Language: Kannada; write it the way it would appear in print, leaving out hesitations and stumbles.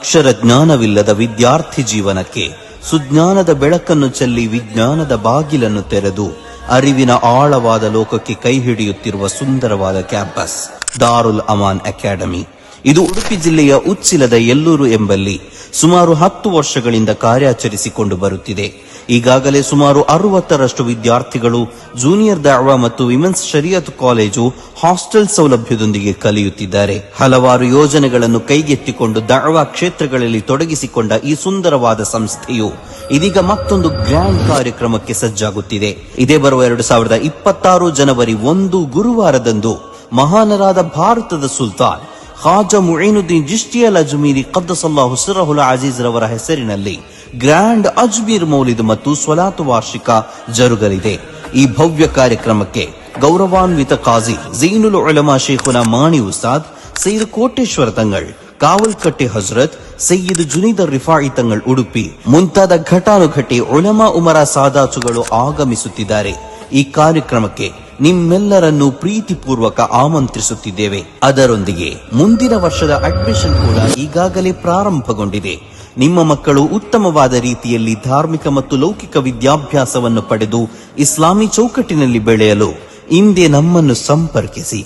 ಅಕ್ಷರ ಜ್ಞಾನವಿಲ್ಲದ ವಿದ್ಯಾರ್ಥಿ ಜೀವನಕ್ಕೆ ಸುಜ್ಞಾನದ ಬೆಳಕನ್ನು ಚೆಲ್ಲಿ ವಿಜ್ಞಾನದ ಬಾಗಿಲನ್ನು ತೆರೆದು ಅರಿವಿನ ಆಳವಾದ ಲೋಕಕ್ಕೆ ಕೈ ಹಿಡಿಯುತ್ತಿರುವ ಸುಂದರವಾದ ಕ್ಯಾಂಪಸ್ ದಾರುಲ್ ಅಮಾನ್ ಅಕಾಡೆಮಿ. ಇದು ಉಡುಪಿ ಜಿಲ್ಲೆಯ ಉಚ್ಚಿಲದ ಎಲ್ಲೂರು ಎಂಬಲ್ಲಿ ಸುಮಾರು 10 ವರ್ಷಗಳಿಂದ ಕಾರ್ಯಾಚರಿಸಿಕೊಂಡು ಬರುತ್ತಿದೆ. ಈಗಾಗಲೇ ಸುಮಾರು 60ರಷ್ಟು ವಿದ್ಯಾರ್ಥಿಗಳು ಜೂನಿಯರ್ ದಾವಾ ಮತ್ತು ವಿಮೆನ್ಸ್ ಶರಿಯತ್ ಕಾಲೇಜು ಹಾಸ್ಟೆಲ್ ಸೌಲಭ್ಯದೊಂದಿಗೆ ಕಲಿಯುತ್ತಿದ್ದಾರೆ. ಹಲವಾರು ಯೋಜನೆಗಳನ್ನು ಕೈಗೆತ್ತಿಕೊಂಡು ದಾವಾ ಕ್ಷೇತ್ರಗಳಲ್ಲಿ ತೊಡಗಿಸಿಕೊಂಡ ಈ ಸುಂದರವಾದ ಸಂಸ್ಥೆಯು ಇದೀಗ ಮತ್ತೊಂದು ಗ್ರ್ಯಾಂಡ್ ಕಾರ್ಯಕ್ರಮಕ್ಕೆ ಸಜ್ಜಾಗುತ್ತಿದೆ. ಇದೇ ಬರುವ 2026 ಜನವರಿ 1 ಗುರುವಾರದಂದು ಮಹಾನರಾದ ಭಾರತದ ಸುಲ್ತಾನ್ ಖಾಜಾ ಮುঈನುದ್ದೀನ್ ಚಿಶ್ತಿ ಅಲ್ ಅಜ್ಮೀರಿ ಖದ್ದಸಲ್ಲಾಹು ಸಿರ್ರಹುಲ್ ಅಜೀಜ್ ರವರ ಹೆಸರಿನಲ್ಲಿ ಗ್ರ್ಯಾಂಡ್ ಅಜ್ಮೀರ್ ಮೌಲಿದ್ ಮತ್ತು ಸ್ವಲಾತು ವಾರ್ಷಿಕ ಜರುಗಲಿದೆ. ಈ ಭವ್ಯ ಕಾರ್ಯಕ್ರಮಕ್ಕೆ ಗೌರವಾನ್ವಿತ ಕಾಜಿ ಝೀನುಲ್ ಉಲಮಾ ಶೇಖುನಾ ಮಾಣಿ ಉಸ್ತಾದ್, ಸೈಯದ್ ಕೋಟೇಶ್ವರ ತಂಗಳ್, ಕಾವಲ್ಕಟ್ಟೆ ಹಜರತ್ ಸೈಯದ್ ಜುನೀದ್ ರಿಫಾಯಿ ತಂಗಳ್ ಉಡುಪಿ ಮುಂತಾದ ಘಟಾನುಘಟಿ ಉಲಮಾ ಉಮರಾ ಸಾದಾತುಗಳು ಆಗಮಿಸುತ್ತಿದ್ದಾರೆ. ಈ ಕಾರ್ಯಕ್ರಮಕ್ಕೆ ನಿಮ್ಮೆಲ್ಲರನ್ನು ಪ್ರೀತಿಪೂರ್ವಕ ಆಮಂತ್ರಿಸುತ್ತಿದ್ದೇವೆ. ಅದರೊಂದಿಗೆ ಮುಂದಿನ ವರ್ಷದ ಅಡ್ಮಿಷನ್ ಕೂಡ ಈಗಾಗಲೇ ಪ್ರಾರಂಭಗೊಂಡಿದೆ. ನಿಮ್ಮ ಮಕ್ಕಳು ಉತ್ತಮವಾದ ರೀತಿಯಲ್ಲಿ ಧಾರ್ಮಿಕ ಮತ್ತು ಲೌಕಿಕ ವಿದ್ಯಾಭ್ಯಾಸವನ್ನು ಪಡೆದು ಇಸ್ಲಾಮಿ ಚೌಕಟ್ಟಿನಲ್ಲಿ ಬೆಳೆಯಲು ಇಂದೇ ನಮ್ಮನ್ನು ಸಂಪರ್ಕಿಸಿ.